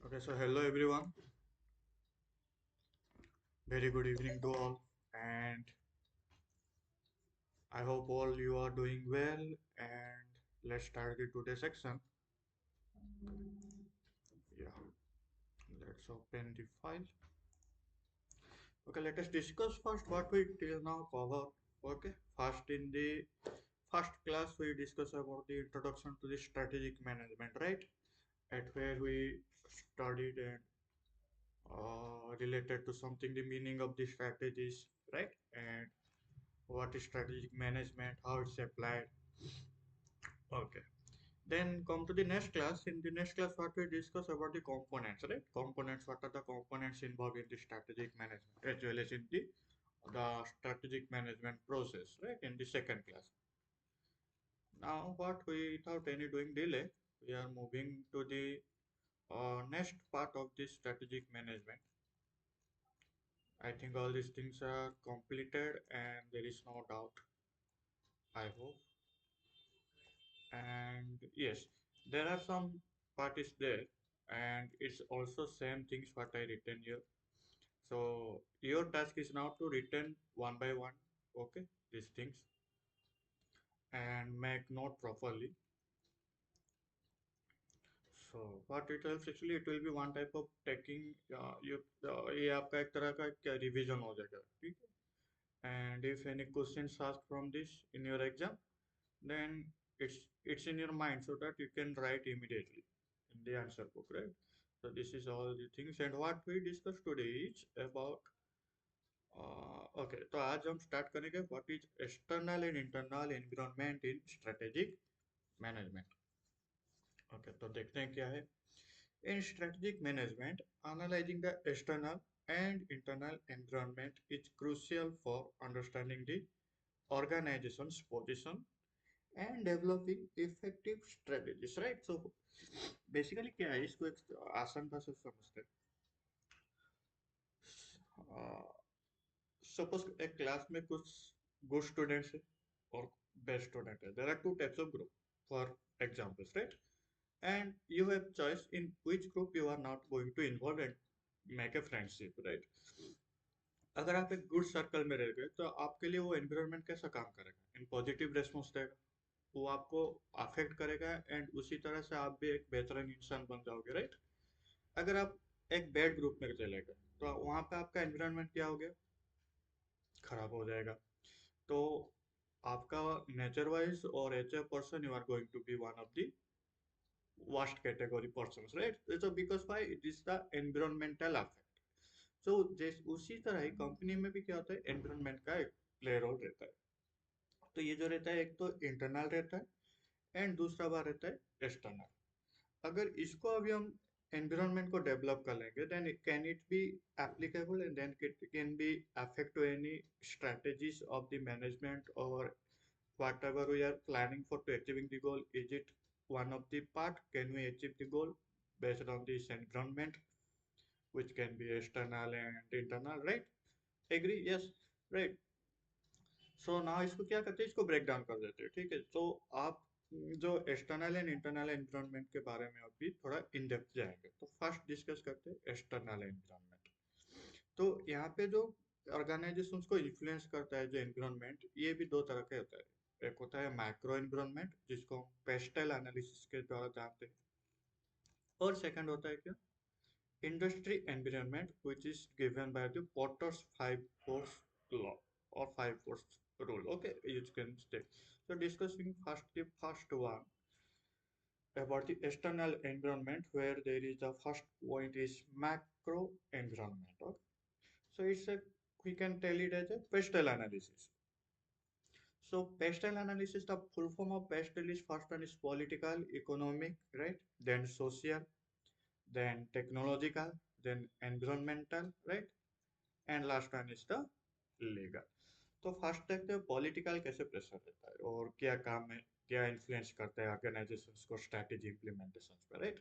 Okay, so hello everyone. Very good evening to all, and I hope all you are doing well. And let's start the today's section. Yeah, let's open the file. Okay, let us discuss first what we till now covered. Okay, first in the first class we discussed about the introduction to the strategic management, right? At where we studied and related to something the meaning of the strategies, right? And what is strategic management, how it's applied. Okay. Then come to the next class. In the next class, what we discuss about the components, right? Components, what are the components involved in the strategic management, as well as in the strategic management process, right? In the second class. Now, what we, without any doing delay, we are moving to the next part of the strategic management. I think all these things are completed and there is no doubt, I hope. And yes, there are some parties there, and it's also same things what I written here. So your task is now to written one by one, okay, these things and make note properly. So what it helps actually, it will be one type of taking you ये आपका एक तरह का revision हो जाएगा, ठीक है? And if any questions asked from this in your exam, then it's in your mind so that you can write immediately in the answer book, right? So this is all the things, and what we discussed today is about okay, तो आज हम start करेंगे what is external and internal environment in strategic management. Okay, तो देखते हैं क्या है। In strategic management, analyzing the external and internal environment is crucial for understanding the organization's position and developing effective strategies, right? So basically क्या है, इसको एक आसान भाषा से समझते हैं। सपोज एक क्लास में कुछ गुड स्टूडेंट्स है और बेस्ट स्टूडेंट है, there are two types of group for examples, right? And you have choice in which group you are not going to involve and make a friendship, right? अगर आप एक good circle में रह गए तो आपके लिए वो एनवायरनमेंट कैसा काम करेगा, इन पॉजिटिव रेस्पॉन्स देगा, वो आपको अफेक्ट करेगा एंड उसी तरह से आप भी एक बेहतरीन इंसान बन जाओगे, राइट? अगर आप एक बैड ग्रुप में चले गए तो वहां पे आपका एनवायरनमेंट क्या हो गया, खराब हो जाएगा। तो आपका नेचर वाइज और as a person you are going to be one of the worst category persons, right? So because why it is the environmental effect. So जिस उसी तरह ही कंपनी में भी क्या होता है, एनवायरनमेंट का एक प्ले रोल रहता है। तो ये जो रहता है, एक तो इंटरनल रहता है एंड दूसरा बार रहता है एक्सटर्नल। अगर इसको अभी हम एनवायरनमेंट को डेवलप कर लेंगे, then can it be applicable and then it can be affect to any strategies of the management, or whatever we are planning for to achieving the goal. Is it one of the part, can we achieve the goal based on this environment, which can be external and internal, right? Agree? Yes, right. So now इसको क्या करते हैं, इसको break down कर देते हैं, ठीक है? तो आप जो एक्सटर्नल एंड इंटरनल एनवायरनमेंट के बारे में अभी थोड़ा इन डेप्थ जाएंगे। तो फर्स्ट डिस्कस करते हैं एक्सटर्नल एनवायरनमेंट। तो यहाँ पे जो ऑर्गेनाइजेशंस को इन्फ्लुएंस करता है जो एनवायरनमेंट, ये भी दो तरह के होता है। एक होता है माइक्रो एनवायरनमेंट, जिसको हम पेस्टल एनालिसिस के द्वारा जानते हैं, और सेकंड होता है क्या, industry environment, which is given by the Porter's five force law or five force rule. Okay, you can stay. So discussing first the first one about the external environment, where there is the first point is macro environment. Okay, so it's a, we can tell it as a pestle analysis. So pestle analysis, the full form of pestle is, first one is political, economic, right? Then social, then technological, then environmental, right? And last one is the legal. तो first देखते हैं political कैसे pressure रहता है और क्या काम है, क्या इन्फ्लुएंस करता है ऑर्गेनाइजेशंस को स्ट्रैटेजी इम्प्लीमेंटेशन पे, राइट?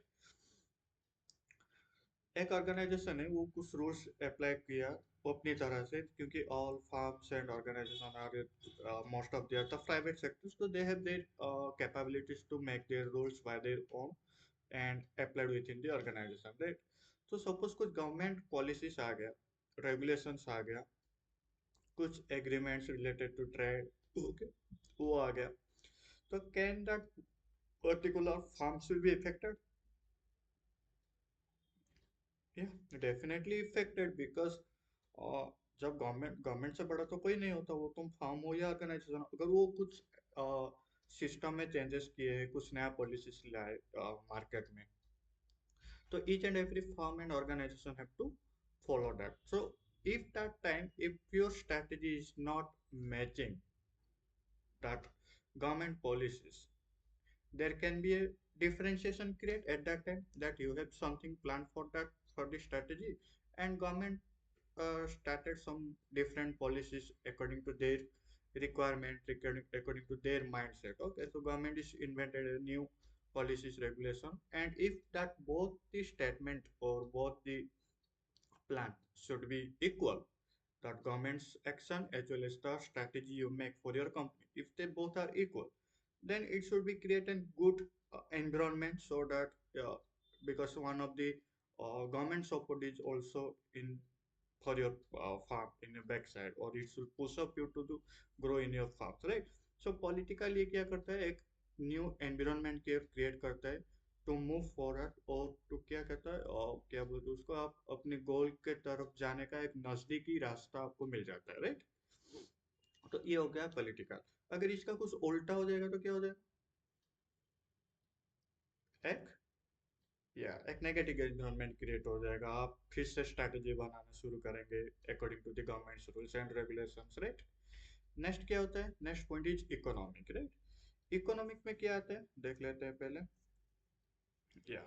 एक ऑर्गेनाइजेशन है, वो कुछ रूल्स अप्लाई किया वो अपनी तरह से, क्योंकि all firms and organization are most of their the private sectors, तो they have their capabilities to make their rules by their own and applied within the organization, right? तो सपोज कुछ government policies आ गया, regulations आ गया, कुछ agreements related to trade, okay, वो आ गया, तो can that particular firms will be affected? या डेफिनेटली इफेक्टेड, बिकॉज जब गवर्नमेंट से बड़ा तो कोई नहीं होता, वो तुम फार्म हो या ऑर्गेनाइजेशन, अगर वो कुछ सिस्टम में चेंजेस किए, कुछ नया पॉलिसीज लाए मार्केट में, so each and every firm and organization have to follow that. So if that time, if your strategy is not matching that government policies, there can be a differentiation create at that time, that you have something planned for that, for the strategy, and government started some different policies according to their requirement, according to their mindset. Okay, so government is invented a new policies regulation, and if that both the statement or both the plan should be equal, that government's action as well as the strategy you make for your company, if they both are equal, then it should be create a good environment, so that because one of the government support is also in for your farm in your backside, or it should push up you to do grow in your farms, right? So political ये क्या करता है, एक new environment create करता है to move forward, और to क्या कहता है, और क्या बोलते हैं उसको, आप अपने गोल के तरफ जाने का एक नजदीकी रास्ता आपको मिल जाता है, राइट? तो ये हो गया पॉलिटिकल। अगर इसका कुछ उल्टा हो जाएगा तो क्या हो जाएगा, एक नेगेटिव एनवायरनमेंट क्रिएट हो जाएगा, आप फिर से स्ट्रैटेजी बनाना शुरू करेंगे according to the government's rules and regulations, right? Next क्या होता है, next point is economic, right? Economic में क्या आता है देख लेते हैं पहले। या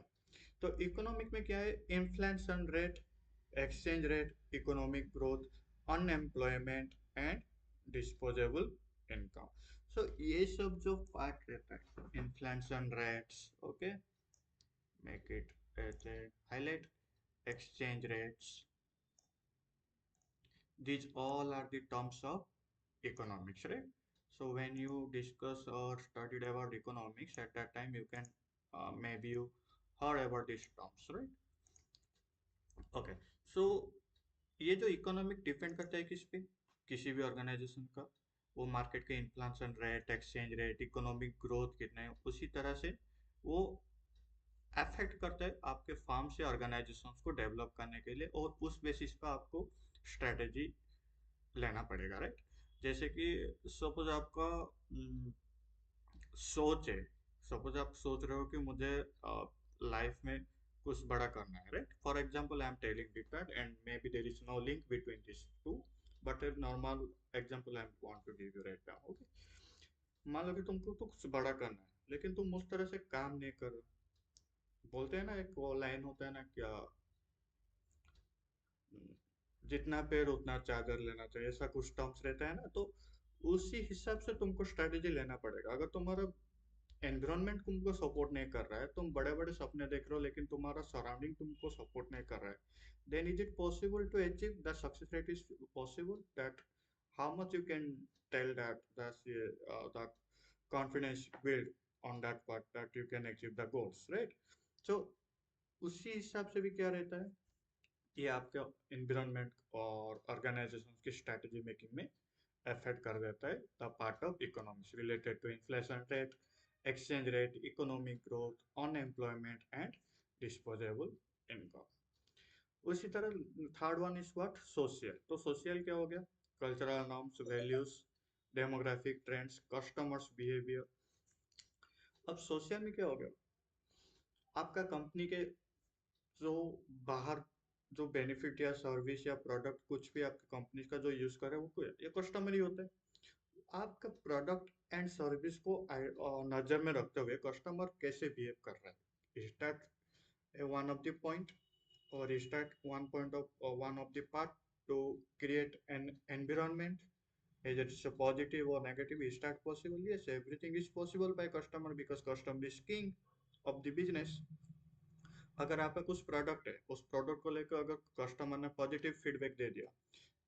तो इकोनॉमिक में क्या है, inflation rate, exchange rate, economic growth, unemployment and disposable income. So ये सब जो पार्ट रहता है, inflation rates, okay, make it as a highlight, exchange rates, these all are the terms of economics, right? So when you discuss or studied about economics, at that time you can maybe you heard about these terms, right? Okay, so ये जो economic depend करता है किस पे, किसी भी organisation का, वो मार्केट के inflation rate, exchange rate, economic growth कितना है, उसी तरह से वो अफेक्ट करता है आपके फार्म से ऑर्गेनाइजेशंस को डेवलप करने के लिए, और उस बेसिस पे आपको स्ट्रेटेजी लेना पड़ेगा, राइट? जैसे कि सपोज आपका सोच है, सपोज आप सोच रहे हो कि मुझे लाइफ में कुछ बड़ा करना है, right? For example I am telling that, and maybe there is no link between this two, but a normal example I want to give you right now, okay? मान लो कि तुमको तो कुछ बड़ा करना है, लेकिन तुम उस तरह से काम नहीं कर रहे। बोलते हैं ना, एक वो लाइन होता है ना, क्या जितना पेड़ उतना चादर लेना चाहिए, ऐसा कुछ टर्म्स रहता है ना, तो उसी हिसाब से तुमको स्ट्रेटेजी लेना पड़ेगा। अगर तुम्हारा एनवायरनमेंट तुमको सपोर्ट नहीं कर रहा है, तुम बड़े बड़े सपने देख रहे हो लेकिन तुम्हारा सराउंडिंग तुमको सपोर्ट नहीं कर रहा है, then is it possible to achieve the success rate, is possible that how much you can tell that the confidence build on that part that you can achieve the goals, right? So उसी हिसाब से भी क्या रहता है, ये आपके environment और ऑर्गेनाइजेशन की स्ट्रेटेजी मेकिंग में अफेक्ट कर देता है, the part of economics related to inflation rate, exchange rate, economic growth, unemployment and disposable income. उसी तरह third one is what, social. तो सोशल क्या हो गया, cultural norms, values, demographic trends, customers behaviour. अब सोशल में क्या हो गया, आपका कंपनी के जो बाहर जो बेनिफिट या सर्विस या प्रोडक्ट कुछ भी आपकी कंपनी का जो यूज करे, वो कोई ये कस्टमर ही होता है। आपका प्रोडक्ट एंड सर्विस को नजर में रखते हुए कस्टमर कैसे बिहेव कर रहा है, is that one of the point, और is that one of the part to create an environment, either it's a positive or negative, is that possible? Yes, everything is possible by customer, because customer is king of the business। अगर आपका कुछ product है, उस product को लेकर अगर customer ने positive feedback दे दिया,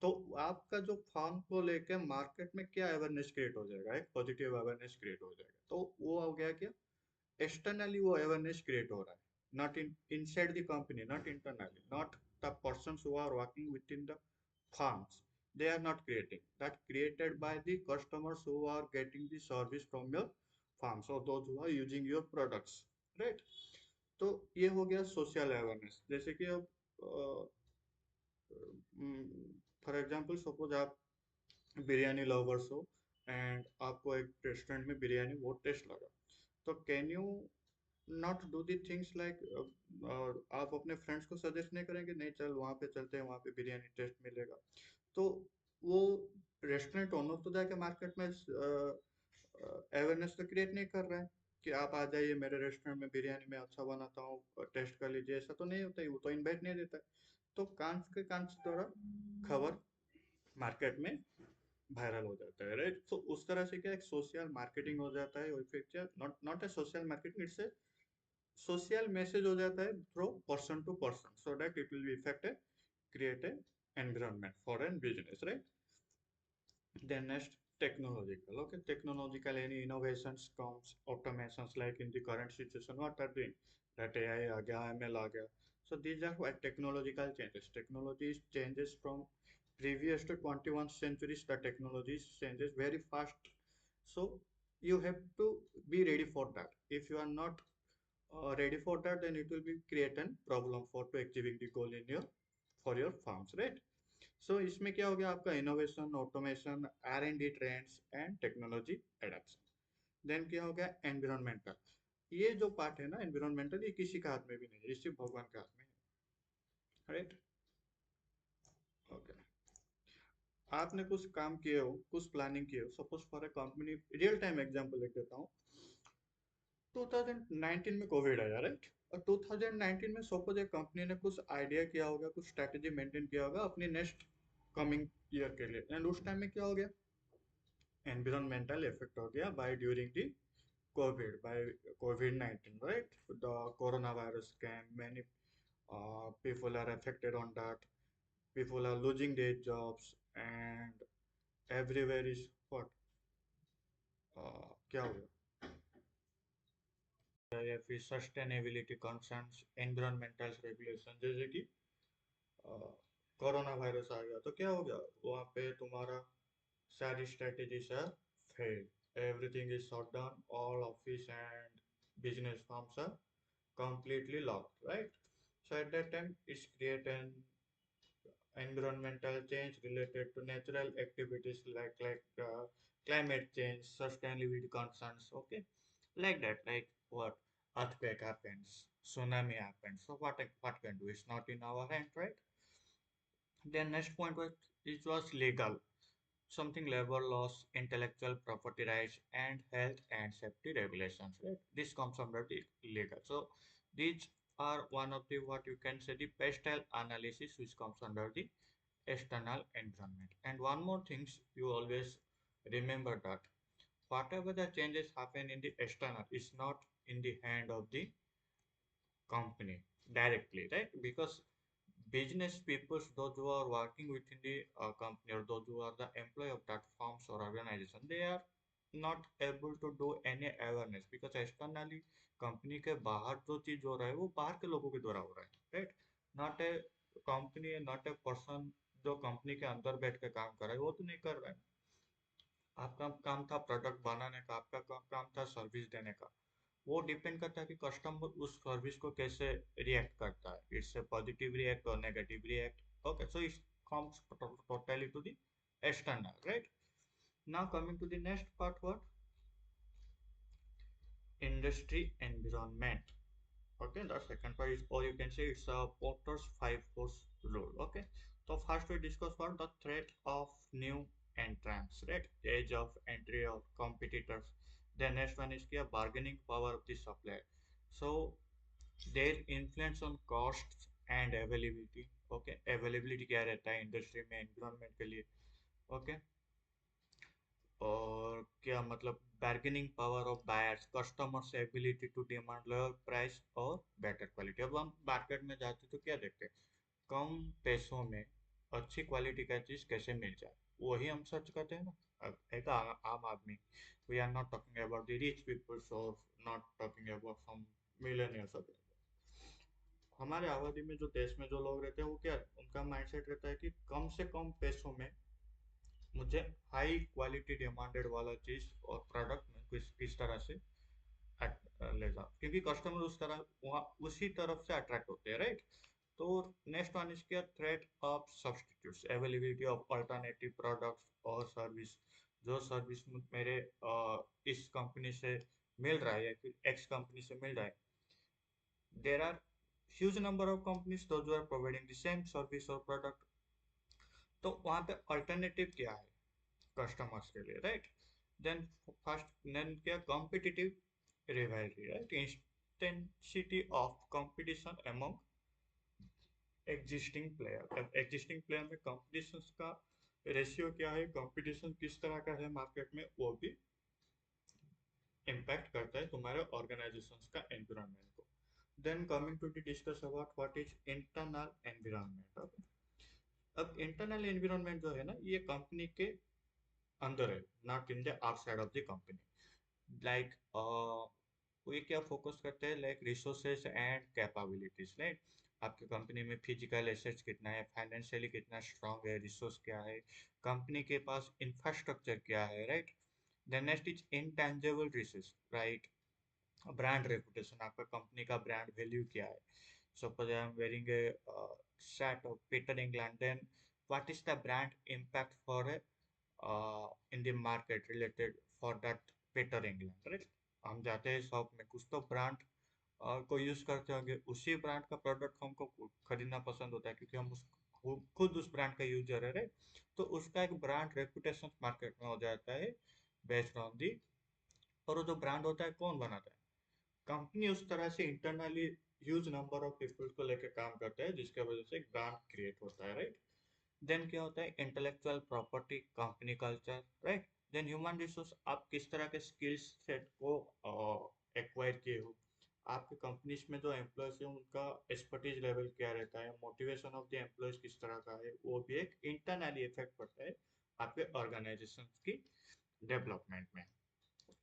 तो आपका जो फॉर्म को लेकर मार्केट में क्या अवेयरनेस क्रिएट हो जाएगा, एक पॉजिटिव अवेयरनेस क्रिएट हो जाएगा। तो वो हो गया क्या, एक्सटर्नली वो अवेयरनेस क्रिएट हो रहा है, not inside the company, not internally, not the persons who are working within the farms. They are not creating that, created by the customers who are getting the service from your farms or those who are using your products, right? तो ये हो गया social awareness. जैसे कि अब for example suppose आप biryani lovers हो and आपको एक रेस्टोरेंट में बिरयानी बहुत टेस्ट लगा, तो can you not do the things like, आप अपने फ्रेंड्स को सजेस्ट नहीं करेंगे, नहीं चल वहाँ पे चलते हैं, वहाँ पे बिरयानी टेस्ट मिलेगा। तो वो रेस्टोरेंट ओनर तो जाके मार्केट में अवेयरनेस तो क्रिएट नहीं कर रहा है कि आप आ जाइए मेरे रेस्टोरेंट में, बिरयानी में अच्छा बनाता हूँ, टेस्ट कर लीजिए। ऐसा तो नहीं होता है, वो तो इनवाइट नहीं देता है। तो कांच के कांच द्वारा खबर मार्केट में वायरल हो जाता है, राइट? तो उस तरह से क्या एक सोशल मार्केटिंग हो जाता है, और फिर क्या not not a social marketing, it's a social message हो जाता है through person to person, so that it will be effect a create a environment for a business, right? Then next, technological. Okay, technological any innovations comes automations, like in the current situation what are doing, that AI aa gaya, ML aa gaya. So these are what technological changes. Technology changes from previous to 21st centuries. The technology changes very fast. So you have to be ready for that. If you are not ready for that, then it will be create a problem for to achieving the goal in your for your farms, right? So इसमें क्या हो गया आपका, innovation, automation, R&D trends and technology adaption. Then क्या हो गया environmental. ये जो पार्ट है ना एनवायरमेंटल, ये किसी का हाथ में भी नहीं है, ये सिर्फ भगवान के हाथ में है, राइट? ओके, आपने कुछ काम किए हो, कुछ प्लानिंग किए हो, suppose for a company, real time example लिख देता हूँ। 2019 में कोविड आया, राइट? और 2019 में सपोज एक कंपनी ने कुछ आइडिया किया होगा, कुछ स्ट्रेटेजी मेंटेन किया होगा अपनी नेक्स्ट कमिंग ईयर के लिए, एंड उस टाइम में क्या हो गया, environmental effect हो गया by during the COVID, by COVID-19, right? The coronavirus came, many people are affected on that, people are losing their jobs, and everywhere is what, क्या हुआ, या फिर सस्टेनेबिलिटी कंसर्न्स, एनवायरमेंटल रेगुलेशन, जैसे कि corona virus आ गया तो क्या हो गया, वहाँ पे तुम्हारा सारी strategies are failed. Everything is shut down. All office and business firms are completely locked, right? So at that time, it's create an environmental change related to natural activities like climate change, sustainability concerns. Okay, like that. Like what, earthquake happens, tsunami happens. So what can do? It's not in our hand, right? Then next point was it was legal, something labor laws, intellectual property rights, and health and safety regulations. Right? This comes under the legal. So these are one of the what you can say the pestle analysis, which comes under the external environment. And one more things you always remember that whatever the changes happen in the external is not in the hand of the company directly, right? Because business people, those who are working within the company, or those who are the employee of that firms or organization, they are not able to do any awareness, because externally company के बाहर जो चीज हो रहा है वो बाहर के लोगों के द्वारा हो रहा है, right? Not a company, not a person जो कंपनी के अंदर बैठ के काम कर रहा है, वो तो नहीं कर रहा है। आपका काम था प्रोडक्ट बनाने का, आपका काम था सर्विस देने का। वो डिपेंड करता है कि कस्टमर उस सर्विस को कैसे रिएक्ट करता है, इट्स ए पॉजिटिव रिएक्ट और negative react. Okay, so it comes totally to the external, right? Now coming to the next part, what, industry environment. Okay, the second part is, or you can say it's a Porter's five force rule. Okay, so first we discuss what the threat of new entrants, right? The age of entry of competitors. The next one is क्या, bargaining power of the supplier. So their influence on costs and availability. Okay, availability क्या रहता है industry में environment के लिए? Okay, और क्या मतलब bargaining power of buyers, customers ability to demand lower price और बेटर क्वालिटी। अब हम मार्केट में जाते तो क्या देखते हैं, कम पैसों में अच्छी क्वालिटी का चीज कैसे मिल जाए, वही हम सर्च करते हैं ना। अब एक आम आदमी, we are not talking about the rich peoples और not talking about some millionaires. हमारे आबादी में जो देश में जो लोग रहते हैं वो क्या उनका माइंडसेट रहता है कि कम से कम पैसों में मुझे हाई क्वालिटी डिमांडेड वाला चीज और प्रोडक्ट में किस तरह से ले जाओ, क्योंकि कस्टमर उस तरह वहाँ उसी तरफ से अट्रैक्ट होते हैं, राइट। तो नेक्स्ट वन इज क्या, threat of substitutes, availability of alternative products और सर्विस। जो सर्विस मेरे इस कंपनी से मिल रहा है या फिर एक्स कंपनी से मिल रहा है, there are huge number of companies those are providing the same service और प्रोडक्ट। तो वहाँ पे अल्टरनेटिव क्या है कस्टमर्स के लिए, राइट। देन फर्स्ट, देन क्या, competitive rivalry, right? Intensity of competition among existing player। अब existing player में competitions का रेशियो क्या है, कंपटीशन किस तरह का है मार्केट में, वो भी इम्पैक्ट करता है तुम्हारे ऑर्गेनाइजेशंस का एनवायरनमेंट को। Then coming to the discuss about what is internal environment. अब इंटरनल एनवायरनमेंट जो है ना, ये कंपनी के अंदर है, not in the outside of the company. Like वो ये क्या फोकस करते हैं, like resources and capabilities, right. आपकी कंपनी में फिजिकल एसेट्स कितना है, फाइनेंशियली कितना स्ट्रांग है, रिसोर्स क्या है, कंपनी के पास इंफ्रास्ट्रक्चर क्या है, right. Then next is intangible resource, right. Brand reputation, आपका कंपनी का ब्रांड वैल्यू क्या है। Suppose I am wearing a set of Peter England, then what is the brand impact for in the market related for that Peter England, right. हम जाते हैं shop में, कुछ तो ब्रांड को यूज करते होंगे, उसी ब्रांड का प्रोडक्ट हमको खरीदना पसंद होता है क्योंकि हम उस खुद उस ब्रांड का यूजर है, राइट। तो उसका एक ब्रांड रेपुटेशन मार्केट में हो जाता है बेस्ड ऑन दी। और वो जो ब्रांड होता है कौन बनाता है, कंपनी उस तरह से internally huge number of people को लेकर काम करता है जिसके वजह से एक ब्रांड क्रिएट होता है, राइट। देन क्या होता है, intellectual property, company culture, right. Then human resource, आप किस तरह के स्किल्स सेट को एक्वायर किए हो, आपके कंपनीज में जो एम्प्लॉयज है उनका एक्सपर्टीज लेवल क्या रहता है, मोटिवेशन ऑफ द एम्प्लॉयज किस तरह का है, वो भी एक इंटरनली इफेक्ट पड़ता है आपके ऑर्गेनाइजेशन की डेवलपमेंट में।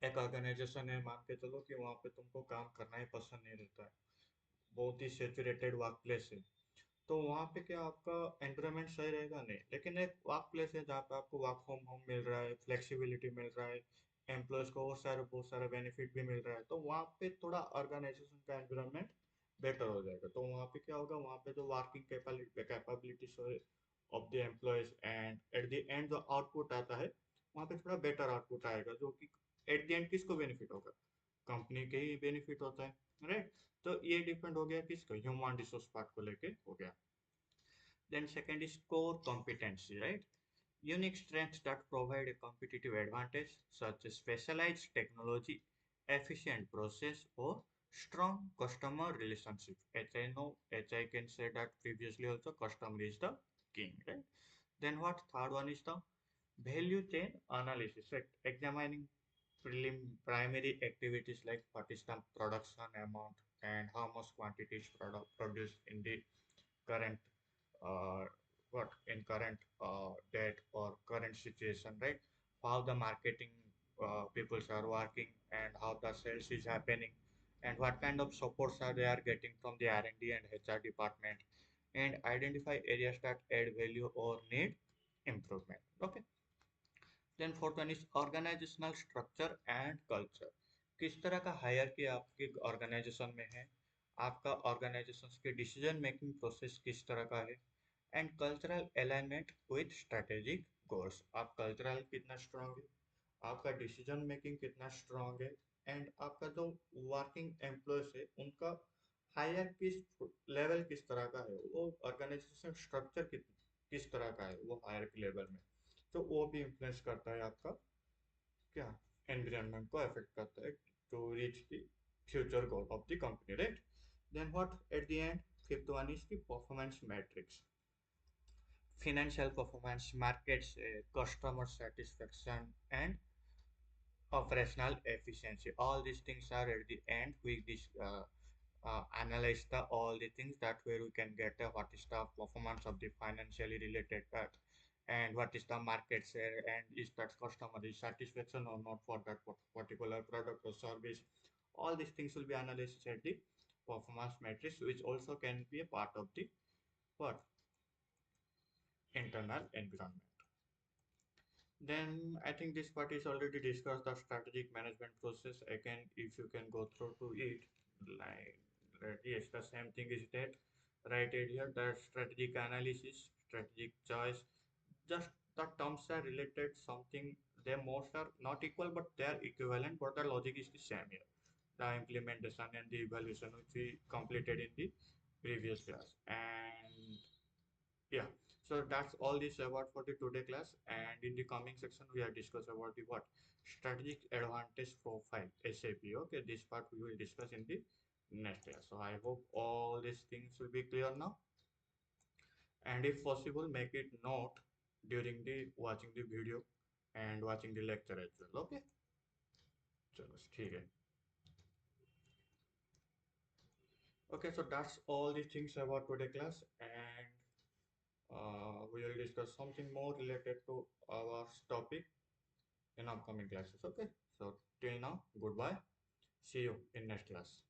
एक ऑर्गेनाइजेशन है, मान के चलो कि वहाँ पे तुमको काम करना ही पसंद नहीं रहता है, बहुत ही सेचुरेटेड वर्क प्लेस है, तो वहाँ पे क्या आपका एनवायरनमेंट सही रहेगा, नहीं। लेकिन एक वर्क प्लेस है जहाँ पे आपको वर्क फ्रॉम होम मिल रहा है, फ्लेक्सिबिलिटी मिल रहा है, एम्प्लॉयज को बहुत सारा बेनिफिट भी मिल रहा है, तो वहाँ पे थोड़ा ऑर्गेनाइजेशन का एनवायरनमेंट बेटर हो जाएगा। तो वहाँ पे क्या होगा, वहाँ पे जो working capabilities of the employees and eight the and जो आउटपुट आता है, वहाँ पे थोड़ा बेटर आउटपुट आएगा, जो कि एट द एंड किसको बेनिफिट होगा, कंपनी के ही बेनिफिट होता है, राइट। तो ये डिपेंड हो गया किसका, ह्यूमन रिसोर्स पार्ट को लेके हो गया। Then second is core competency, right? Unique strengths that provide a competitive advantage, such as specialized technology, efficient process, or strong customer relationship. As I know, as I can say that previously also, customer is the king, right? Then what? Third one is the value chain analysis, right? Examining primary activities like what is the production amount and how much quantity is product produced in the current uh, what in current date or current situation, right? How the marketing peoples are working and how the sales is happening and what kind of supports are they are getting from the R&D and HR department, and identify areas that add value or need improvement, okay। Then fourth one is organisational structure and culture, किस तरह का hierarchy आपके organisation में है, आपका organisation के decision making process किस तरह का है, and cultural alignment with strategic goals, आप कल्चरल कितना स्ट्रांग है, आपका डिसीजन मेकिंग कितना स्ट्रांग है, एंड आपका जो वर्किंग एम्प्लॉयज है उनका हायरार्की लेवल किस तरह का है, वो ऑर्गेनाइजेशन स्ट्रक्चर किस तरह का है वो हायरार्की लेवल में। तो वो भी इन्फ्लुएंस करता है आपका क्या, एनवायरनमेंट को अफेक्ट करता है to reach the future goal of the company, right. Then what at the end, fifth one is the performance matrix, financial performance, markets, customer satisfaction, and operational efficiency. All these things are at the end. We analyze the all the things that where we can get what is the performance of the financially related that, and what is the market share, and is that customer is satisfaction or not for that particular product or service. All these things will be analyzed at the performance metrics, which also can be a part of the what internal environment. Then I think this part is already discussed the strategic management process. Again, if you can go through to it, like yes, the same thing is that right here, the strategic analysis, strategic choice, just the terms are related something. They most are not equal, but they are equivalent. But the logic is the same here. The implementation and the evaluation which we completed in the previous class. And yeah, so that's all this about for the today class. And in the coming section, we are discuss about the what strategic advantage profile SAP. Okay, this part we will discuss in the next class. So I hope all these things will be clear now. And if possible, make it note during the watching the video and watching the lecture as well. Okay, चलो ठीक है. Okay, so that's all the things about today class, and we will discuss something more related to our topic in upcoming classes. Okay, so till now, goodbye. See you in next class.